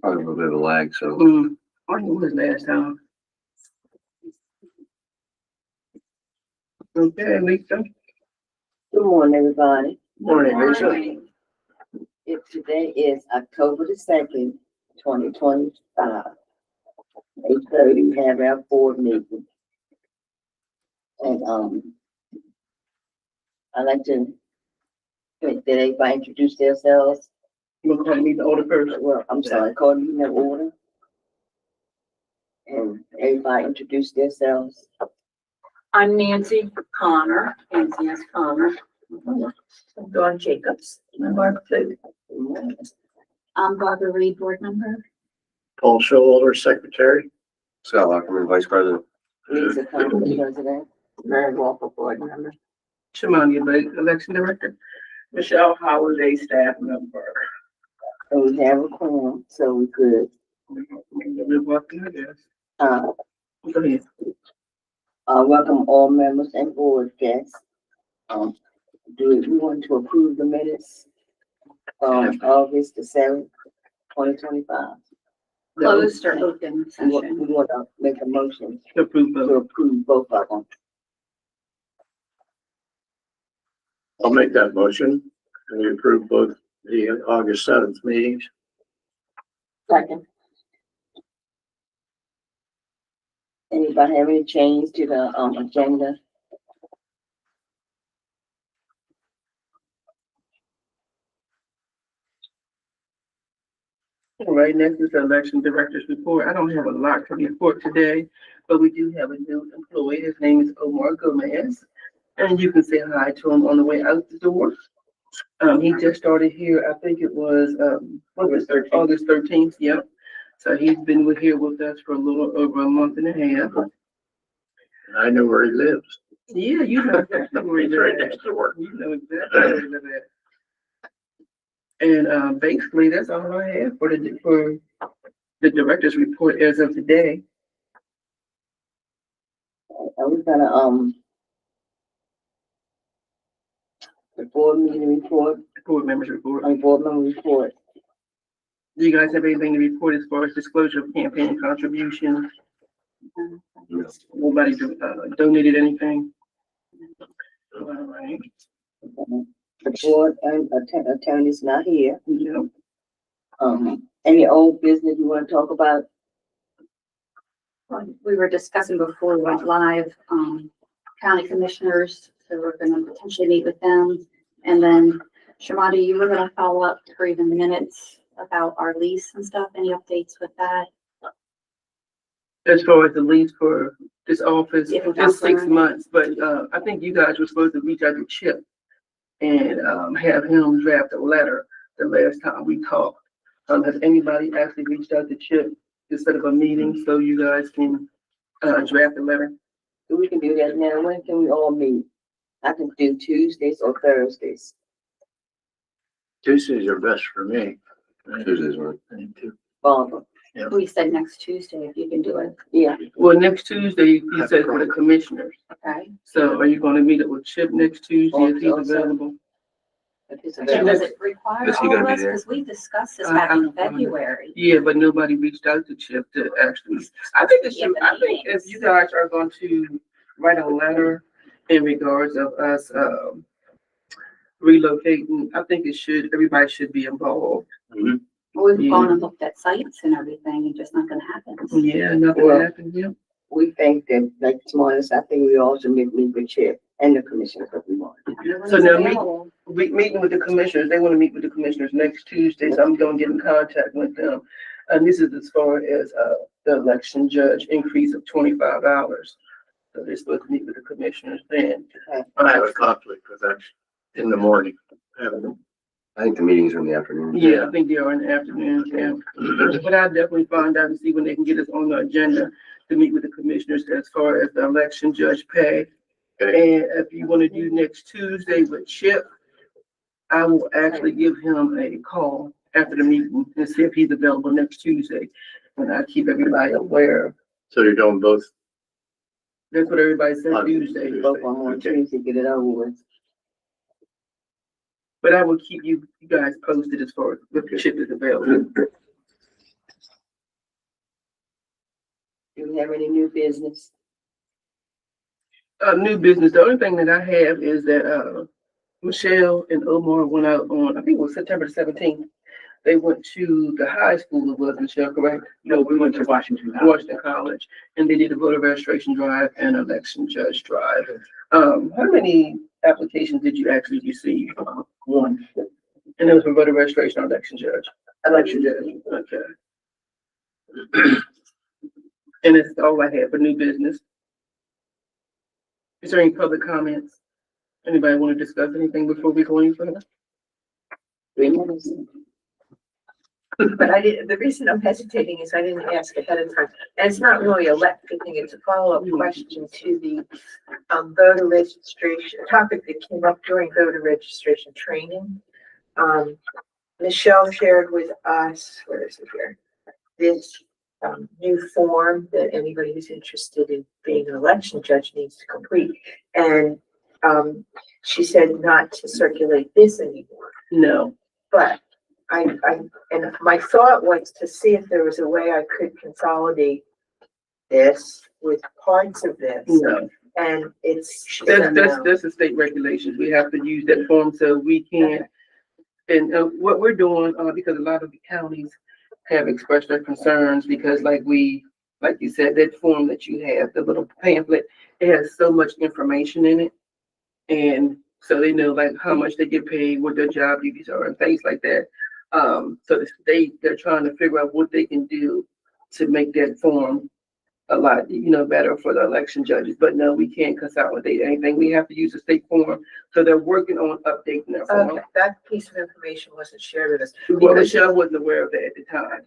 Probably a little bit of a lag, so. I knew it was last time. Okay, Lisa. Good morning, everybody. Morning, Lisa. Today is October the 2nd, 2025. 8:30, we have our board meeting. And, I'd like to, did everybody introduce themselves? You want to call me the order first? Well, I'm sorry, call you in order. And everybody introduce themselves. I'm Nancy Connor, Nancy S. Connor. Dawn Jacobs, I'm Barbara Food. I'm Barbara Reed, board member. Paul Showalter, secretary. Scott Lockerman, vice president. Lisa Connor, president. Mary Walker, board member. Shimon, the election director. Michelle Holiday, staff member. And we have a quorum, so we could, We're walking, I guess. Go ahead. welcome all members and board guests. Do we want to approve the minutes from August the 7th, 2025? Closed or open We session? want to make a motion To approve to of. approve both of them. I'll make that motion. And we approve both the August 7th meetings. Second. Anybody have any change to the agenda? All right, next is the election director's report. I don't have a lot to report today, but we do have a new employee. His name is Omar Gomez. And you can say hi to him on the way out the door. He just started here, I think it was, August 13th, yep. So he's been here with us for a little over a month and a half. I know where he lives. Yeah, you know exactly where he It's right lives. next door. You know exactly where he lives at. And basically, that's all I have for the director's report as of today. Are we gonna, the board meeting report, Board members report. board member report? Do you guys have anything to report as far as disclosure of campaign contributions? Nobody donated anything? All right. The board and attorney's not here. Yeah. Any old business you wanna talk about? We were discussing before we went live, county commissioners, so we're gonna potentially meet with them. And then Shamadi, you were gonna follow up for even the minutes about our lease and stuff. Any updates with that? As far as the lease for this office, If it's just 6 out there. months, but I think you guys were supposed to reach out to Chip and have him draft a letter the last time we talked. Has anybody actually reached out to Chip to set up a meeting so you guys can draft a letter? We can do that now. When can we all meet? I can do Tuesdays or Thursdays. Tuesdays are best for me. Tuesdays, right? Barbara, We said next Tuesday if you can do it, yeah, Well, next Tuesday, you said for the commissioners. okay? So are you gonna meet up with Chip next Tuesday if he's Also- available? if it's And available. does it require Is he all of gonna be us? there? Because we discussed this back in February. Yeah, but nobody reached out to Chip to actually, I think if you guys are going to write a letter in regards of us, relocating, I think everybody should be involved. We've gone and looked at sites and everything and just nothing happens. Yeah, nothing Well- happened, yeah. We think that, like tomorrow, I think we all should meet with Chip and the commissioners if we want. So now meeting with the commissioners, they wanna meet with the commissioners next Tuesday, so I'm gonna get in contact with them. And this is as far as, the election judge increase of $25. So they're supposed to meet with the commissioners then. I have a conflict with that in the morning. I think the meetings are in the afternoon. Yeah, I think they are in the afternoon, yeah. But I'll definitely find out and see when they can get us on the agenda to meet with the commissioners as far as the election judge pay. Okay. And if you want to do next Tuesday with Chip, I will actually give him a call after the meeting and see if he's available next Tuesday. And I keep everybody aware. So you're doing both? That's what everybody said Tuesday. Both on Tuesday, get it over with. But I will keep you guys posted as far as if Chip is available. Do we have any new business? New business, the only thing that I have is that, Michelle and Omar went out on, I think it was September 17th. They went to the high school, it was, Michelle, correct? No, we went to Washington. Washington College, and they did a voter registration drive and election judge drive. How many applications did you actually receive? One And it was for voter registration or election judge? election judge. Okay. And that's all I have for new business. Is there any public comments? Anybody want to discuss anything before we go any further? 3 minutes. But I didn't, the reason I'm hesitating is I didn't ask ahead of time. And it's not really a lecture thing, it's a follow-up question to the voter registration topic that came up during voter registration training. Michelle shared with us, where is it here? This new form that anybody who's interested in being an election judge needs to complete. And she said not to circulate this anymore. No. But and my thought was to see if there was a way I could consolidate this with parts of this. No. And she said That's the state regulations. We have to use that form so we can. And what we're doing, because a lot of the counties have expressed their concerns because like you said, that form that you have, the little pamphlet, it has so much information in it. And so they know like how much they get paid, what their job duties are and things like that. So the state, they're trying to figure out what they can do to make that form a lot, better for the election judges. But no, we can't consolidate anything. We have to use the state form. So they're working on updating their form. okay, that piece of information wasn't shared with us. Well, Michelle wasn't aware of that at the time.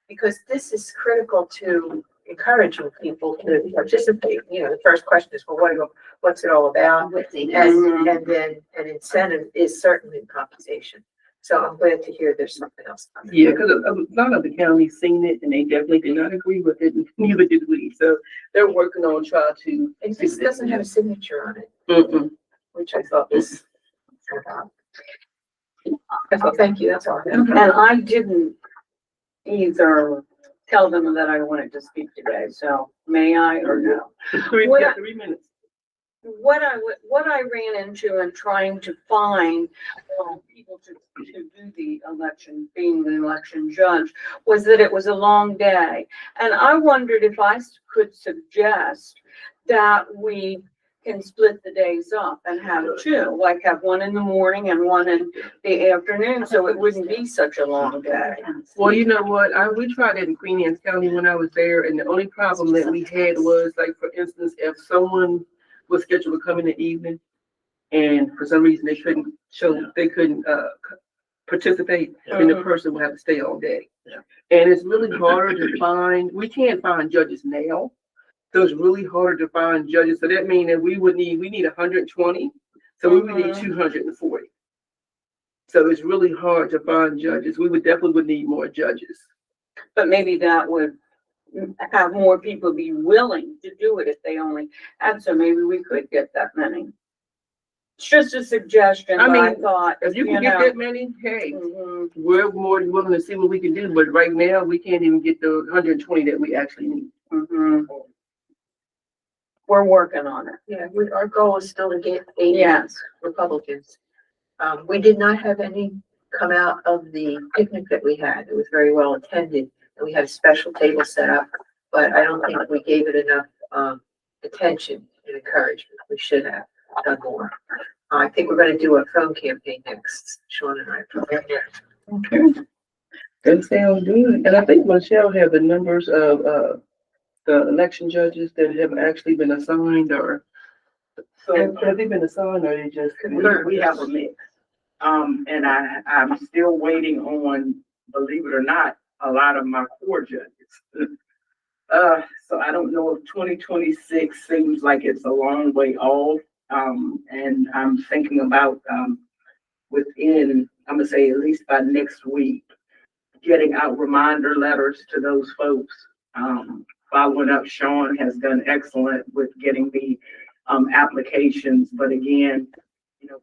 Because this is critical to encouraging people to participate. The first question is, well, what's it all about? And then an incentive is certainly compensation. So I'm glad to hear there's something else. Yeah, because a lot of the counties seen it and they definitely did not agree with it, and neither did we. So they're working on trying to. And this doesn't have a signature on it, which I thought was. Okay, thank you, that's all. And I didn't either tell them that I wanted to speak today, so may I or no? 3 What minutes. What I ran into in trying to find people to do the election, being the election judge, was that it was a long day. And I wondered if I could suggest that we can split the days up and have two, like have one in the morning and one in the afternoon, so it wouldn't be such a long day. Well, you know what? We tried it in Queen Anne's County when I was there, and the only problem that we had was, like, for instance, if someone was scheduled to come in the evening, and for some reason they couldn't participate, then the person would have to stay all day. Yeah. And it's really harder to find. We can't find judges now. So it's really hard to find judges. So that means that we need 120. So we would need 240. So it's really hard to find judges. We would need more judges. But maybe that would have more people be willing to do it if they only had, so maybe we could get that many. It's just a suggestion, I but I mean, thought, If you can get that many, hey, we're more than willing to see what we can do. But right now, we can't even get the 120 that we actually need. We're working on it. Yeah, our goal is still to get 80 Yes. Republicans. We did not have any come out of the picnic that we had. It was very well attended, and we had a special table set up, but I don't think we gave it enough attention and encouragement. We should have done more. I think we're going to do a phone campaign next, Sean and I. Okay. That sounds good. And I think Michelle had the numbers of the election judges that have actually been assigned, or so have they been assigned, or they just? We have a mix. And I'm still waiting on, believe it or not, a lot of my core judges. So I don't know if 2026 seems like it's a long way off. And I'm thinking about, within, I'm gonna say at least by next week, getting out reminder letters to those folks. Following up, Sean has done excellent with getting the applications, but again,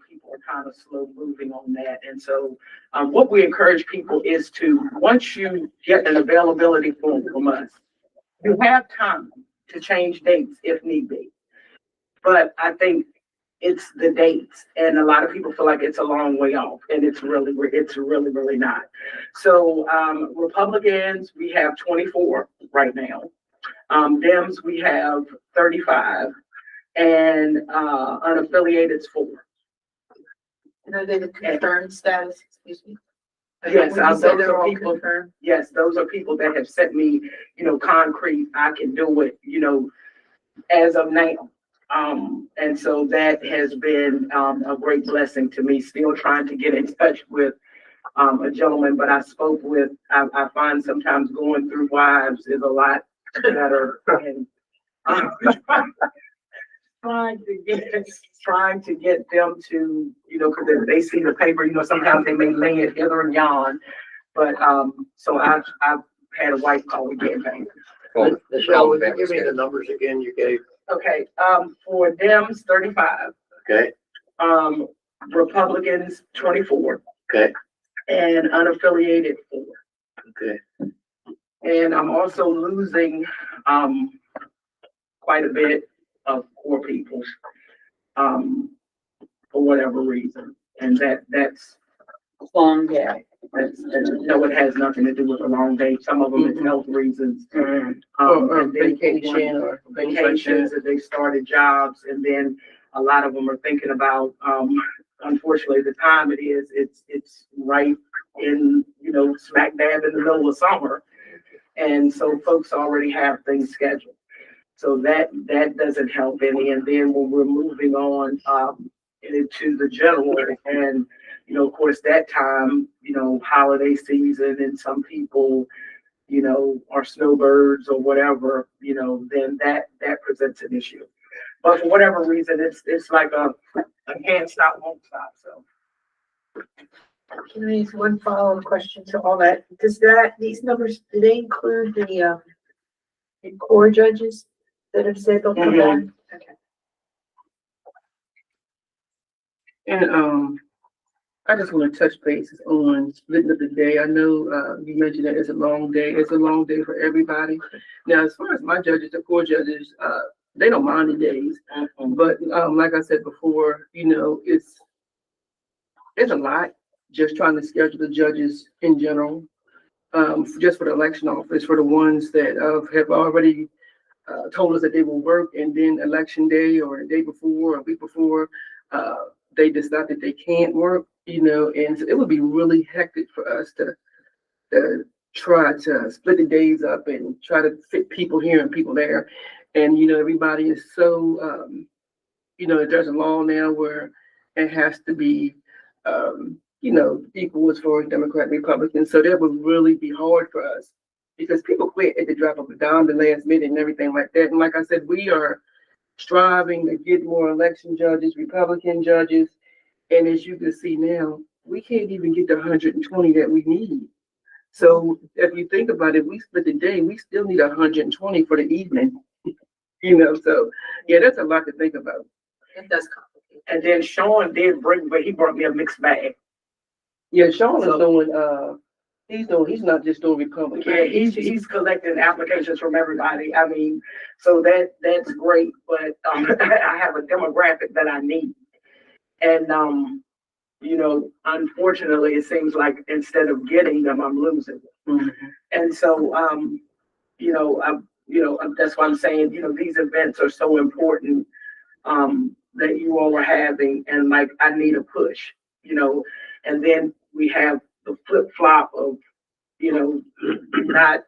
people are kind of slow moving on that. And so what we encourage people is to, once you get an availability form from us, you have time to change dates if need be. But I think it's the dates, and a lot of people feel like it's a long way off, and it's really not. So, Republicans, we have 24 right now. Dems, we have 35, and, unaffiliated's 4. And are they the confirmed status, excuse me? Yes, When you say those they're are all people, confirmed? yes, those are people that have sent me, concrete, I can do it, as of now. And so that has been, a great blessing to me, still trying to get in touch with, a gentleman, but I spoke with, I find sometimes going through wives is a lot better and, trying to get them to, cause if they see the paper, sometimes they may lay it hither and yon. But, so I've had a wife call me campaign. Well, Michelle, would you give me the numbers again you gave? Okay, for Dems, 35, Okay, Republicans, 24, okay, and unaffiliated 4. okay. And I'm also losing, quite a bit of poor people, for whatever reason. And that's, Long day. no, it has nothing to do with a long day. Some of them it's health reasons. Or And then vacation or things like vacations, that. and they started jobs, and then a lot of them are thinking about, unfortunately, the time it is, it's right in, smack dab in the middle of summer. And so folks already have things scheduled. So that doesn't help any. And then when we're moving on, into the general, and, of course, that time, holiday season, and some people, are snowbirds or whatever, then that presents an issue. But for whatever reason, it's like a can't stop, won't stop, so. Can I ask one follow-up question to all that? These numbers, do they include the core judges that have said they'll come back? Okay. And, I just want to touch bases on splitting up the day. I know, you mentioned that it's a long day. It's a long day for everybody. Now, as far as my judges, the court judges, they don't mind the days. But, like I said before, it's a lot just trying to schedule the judges in general. Just for the election office, for the ones that, have already, told us that they will work, and then election day or the day before or a week before, they decide that they can't work, and so it would be really hectic for us to try to split the days up and try to fit people here and people there. And, everybody is so, there's a law now where it has to be, equal as for Democrat and Republican. So that would really be hard for us because people quit at the drop of a dime, the last minute and everything like that. And like I said, we are striving to get more election judges, Republican judges. And as you can see now, we can't even get the 120 that we need. So if you think about it, we split the day, we still need 120 for the evening. So yeah, that's a lot to think about. It does complicate. And then Sean did but he brought me a mixed bag. Yeah, Sean is doing, he's not just doing Republican. Yeah, he's collecting applications from everybody. I mean, so that's great, but, I have a demographic that I need. And, unfortunately, it seems like instead of getting them, I'm losing them. Mm-hmm. And so, that's why I'm saying, these events are so important, that you all are having, and like, I need a push, and then we have the flip flop of, not,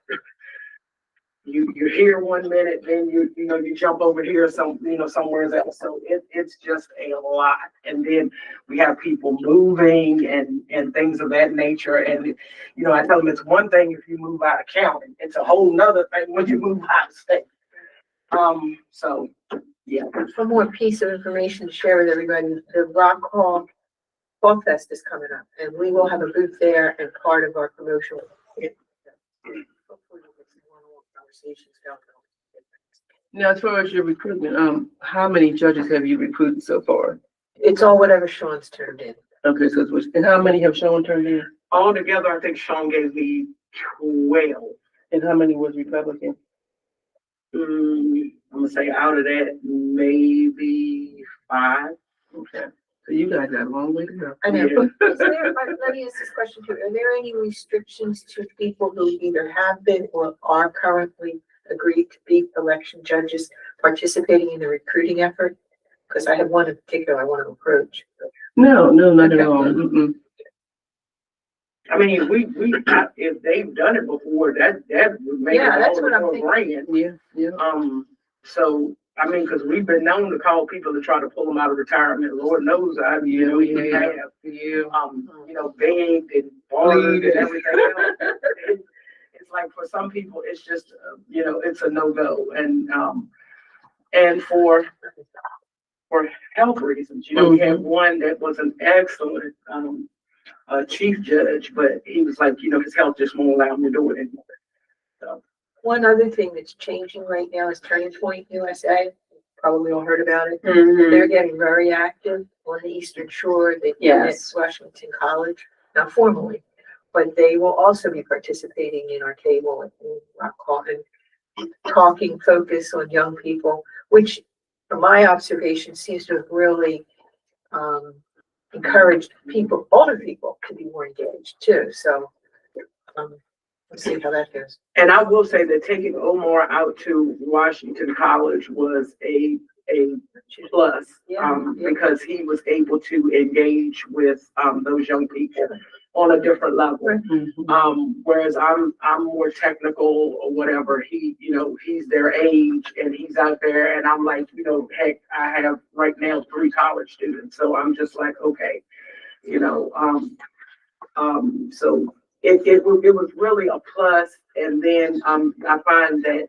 you're here 1 minute, then you jump over here, somewhere else. So it's just a lot. And then we have people moving and things of that nature. And, I tell them it's one thing if you move out of county, it's a whole nother thing when you move out of state. So, yeah. One more piece of information to share with everybody, the Rock Hall Fall Fest is coming up, and we will have a booth there and part of our promotional. Hopefully we'll get some one-on-one conversations going. Now, as far as your recruitment, how many judges have you recruited so far? It's all whatever Sean's turned in. Okay, so and how many have Sean turned in? Altogether, I think Sean gave me 12. And how many was Republican? I'm gonna say out of that, maybe 5. Okay. So you guys got a long way to go. I know. Yeah. Is there, let me ask this question too. Are there any restrictions to people who either have been or are currently agreed to be election judges participating in the recruiting effort? Because I have one in particular I want to approach. No, not at all. Mm-mm. I mean, if they've done it before, that would make it Yeah, that's all what the I'm more thinking. grand. Yeah. So, I mean, cause we've been known to call people to try to pull them out of retirement. Lord knows we have, begged and bartered and everything else. It's like for some people, it's just, it's a no-go. And for health reasons, we had one that was an excellent, chief judge, but he was like, his health just won't allow him to do it anymore. So. One other thing that's changing right now is Turning Point USA. Probably all heard about it. Mhm. They're getting very active on the Eastern Shore. They've been at Yes. Washington College, not formally, but they will also be participating in our table and talking focus on young people, which from my observation seems to have really encouraged people, older people, to be more engaged too. So let's see how that goes. And I will say that taking Omar out to Washington College was a plus, because he was able to engage with those young people on a different level. Whereas I'm more technical or whatever. He's their age and he's out there, and I'm like, heck, I have right now 3 college students, so I'm just like, okay, so it was really a plus. And then I find that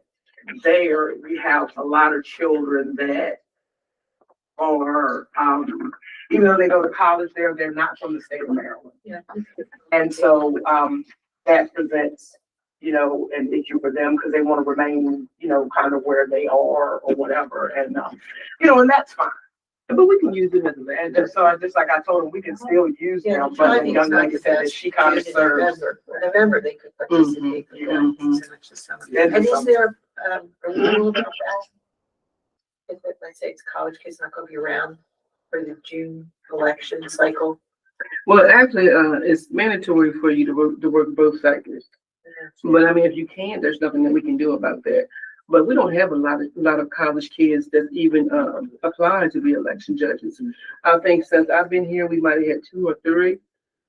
we have a lot of children that are, even though they go to college there, they're not from the state of Maryland. Yeah. And so that presents, an issue for them because they want to remain, kind of where they are or whatever. And, and that's fine. But we can use them as a And vendor. so like I told them, we can still use Yeah, them, but the timing's young not lady the said that best. she kind of June and serves. November they could participate. but not so much this summer. And is there a rule about that? If it, let's say it's college kids not going to be around for the June election cycle. Well, actually, it's mandatory for you to work both cycles. But I mean, if you can't, there's nothing that we can do about that. But we don't have a lot of college kids that even apply to be election judges. I think since I've been here, we might have had 2 or 3,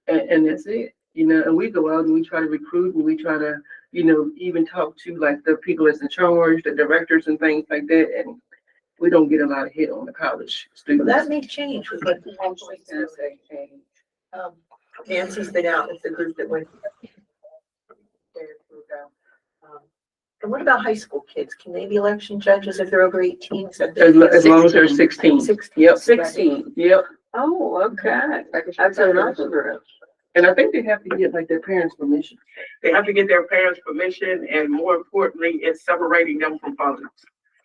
and that's it. And we go out and we try to recruit and we try to, even talk to like the people that's in charge, the directors and things like that. And we don't get a lot of hit on the college students. Well, that may change with what Nancy's been out with the group that went. And what about high school kids? Can they be election judges if they're over 18? As long as they're 16. 16. Yep. 16. Yep. Oh, okay. That's another group. And I think they have to get like their parents' permission. They have to get their parents' permission, and more importantly, it's separating them from phones.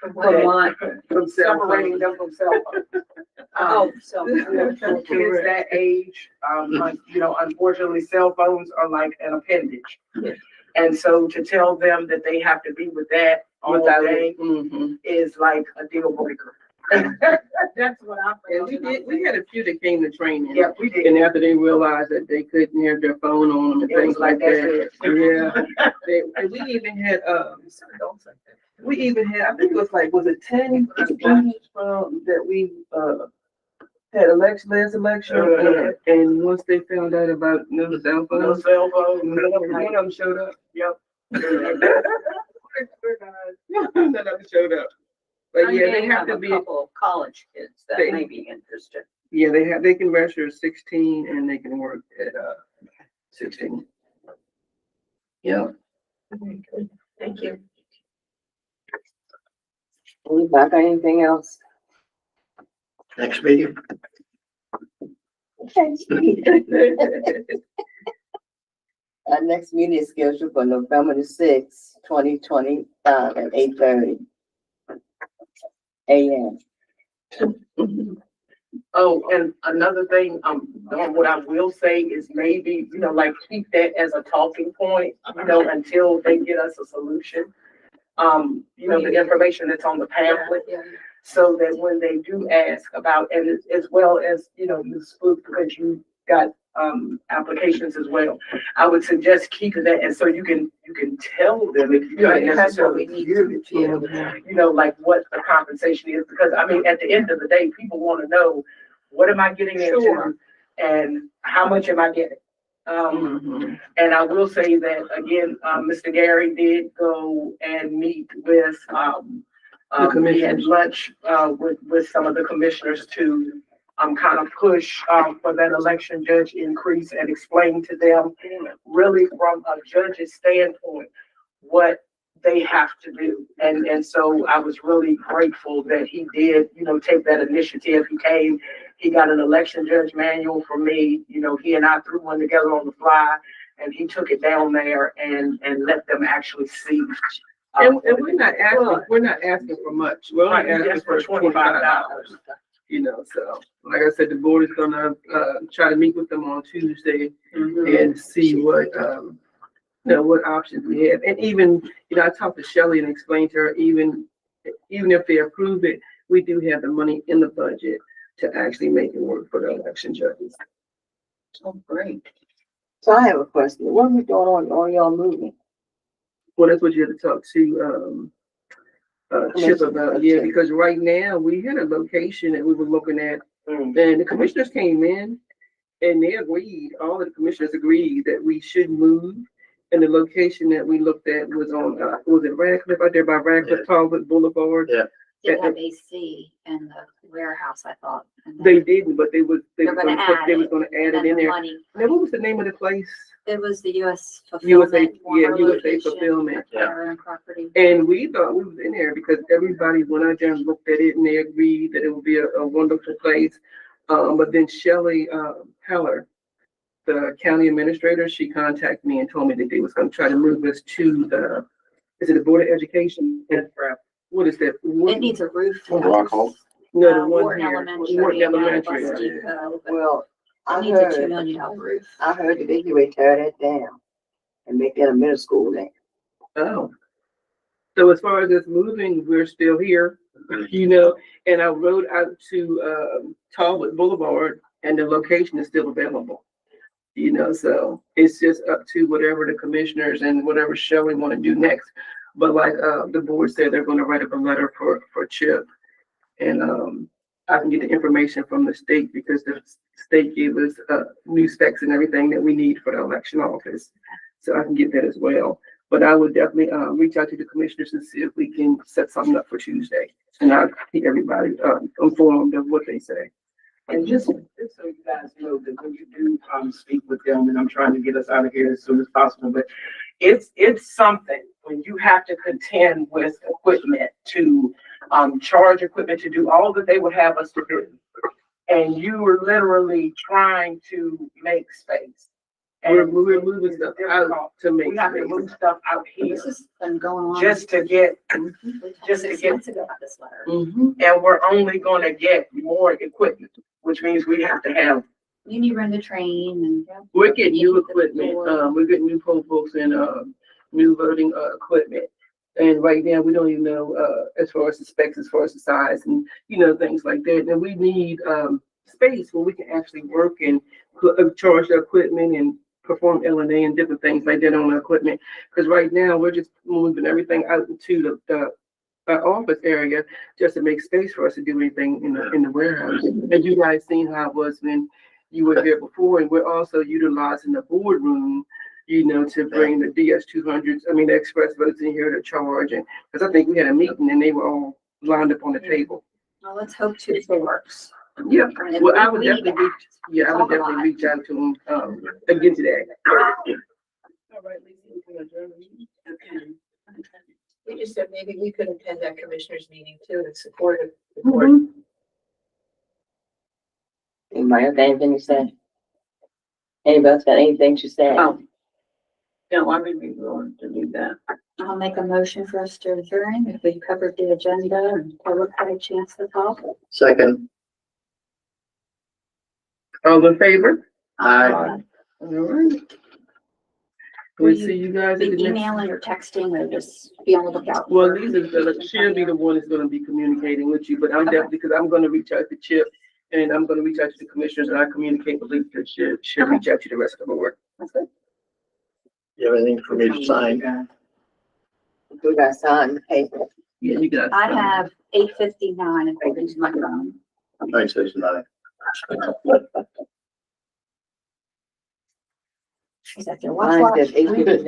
From what? From separating them from cell phones. Oh, so. For kids that age, unfortunately, cell phones are like an appendage. Yeah. And so to tell them that they have to be with that all day is like a deal breaker. That's what I And feel. we had a few that came to training. Yeah, we did. And after they realized that they couldn't have their phone on them and It was things like that. that's Yeah. And we even had, I think it was like, was it 10 students that we, had last election, and once they found out about no cell No phones, cell phones. none of them showed up. Yep. None of them showed up. But yeah, they have to a be, couple of college kids that They- may be interested. yeah, they can register at 16 and they can work at 16. Yeah. Okay, good. Thank you. We back on anything else? Next meeting. Okay. Our next meeting is scheduled for November the 6th, 2025 at 8:30 a.m. Oh, and another thing, what I will say is maybe, like keep that as a talking point, until they get us a solution. the information that's on the pamphlet. Yeah. So that when they do ask about, and as well as, Ms. Spook, because you got, applications as well, I would suggest keeping that, and so you can tell them if you Yeah, don't that's what we necessarily need give to it to them, like what the compensation is, because I mean, at the end of the day, people want to know, what am I getting into? Sure. And how much am I getting? And I will say that again, Mr. Gary did go and meet with, we had lunch, with some of the commissioners to, kind of push, for that election judge increase and explain to them really from a judge's standpoint, what they have to do. And so I was really grateful that he did, take that initiative. He came, he got an election judge manual from me, he and I threw one together on the fly, and he took it down there and let them actually see. And we're not asking for much. We're Right, only asking just for for $25. So like I said, the board is gonna, try to meet with them on Tuesday and see what, what options we have. And even, I talked to Shelley and explained to her, even if they approve it, we do have the money in the budget to actually make it work for the election judges. Oh, great. So I have a question. What are we doing on y'all moving? Well, that's what you have to talk to, Chip about, yeah, because right now we had a location that we were looking at, and the commissioners came in and they agreed, all of the commissioners agreed that we should move. And the location that we looked at was on, was it Radcliffe, out there by Radcliffe, Talbot Boulevard? Yeah. Did have AC in the warehouse, I thought. and then They didn't, but they was They're gonna add they was it, gonna add and it then in the there. money, Now, what was the name of the place? it was the US USA, fulfillment. former USA location, Fulfillment. our own property. And we thought we was in there because everybody went out there and looked at it and they agreed that it would be a wonderful place. But then Shelley, Heller, the county administrator, she contacted me and told me that they was gonna try to move us to the, is it the Board of Education? What is that? It needs a roof. Rock Hall? No, the one Wharton here. Elementary. Wharton and Elementary. Bus Depot, but Well, It I needs a $2 heard, million roof. I heard that they can tear that down and make that a middle school now. Oh. So as far as us moving, we're still here, and I rode out to, Talbot Boulevard and the location is still available. So it's just up to whatever the commissioners and whatever Shelley want to do next. But like, the board said, they're gonna write up a letter for Chip. And, I can get the information from the state because the state gave us, new specs and everything that we need for the election office. So I can get that as well. But I would definitely, reach out to the commissioners and see if we can set something up for Tuesday. And I'll keep everybody, informed of what they say. And just so you guys know that when you do, speak with them, and I'm trying to get us out of here as soon as possible, but it's something when you have to contend with equipment to, charge equipment to do all that they would have us to do. And you were literally trying to make space. We're moving stuff out to make We have to space. move stuff out here This has been going on. just to get, We talked just to 6 get- months ago about this letter. and we're only gonna get more equipment, which means we have to have. You need to run the train and. We're getting new equipment, we're getting new poll books and, new voting, equipment. And right now, we don't even know, as far as the specs, as far as the size and, things like that. And we need, space where we can actually work and charge the equipment and perform LNA and different things like that on the equipment. Because right now, we're just moving everything out into the office area just to make space for us to do anything in the warehouse. And you guys seen how it was when you were there before, and we're also utilizing the boardroom, to bring the DS200s, the express votes in here to charge. And because I think we had a meeting and they were all lined up on the table. Well, let's hope Tuesday works. Yeah, I mean, well, I would we definitely need reach, I would definitely reach out to them, again today. All right, Lisa, we can adjourn the meeting. Okay. We just said maybe we could attend that commissioners meeting too and support it. the board. Anybody else got anything to say? Anybody else got anything to say? No, I would be willing to do that. I'll make a motion for us to adjourn if we covered the agenda and public had a chance to talk. Second. All in favor? Aye. All right. We'll see you guys Be at the next. emailing or texting or just be on the lookout. Well, for- she'll be the one that's gonna be communicating with you, but I'm definitely, because I'm gonna reach out to Chip and I'm gonna reach out to the commissioners and I communicate with Lisa. She'll reach out to the rest of the work. That's good. You have anything for me to sign? We got signed the paper. Yeah, you got. I have 8:59 according to my phone. Mine says 9. Is that your watch? Mine says 8:59.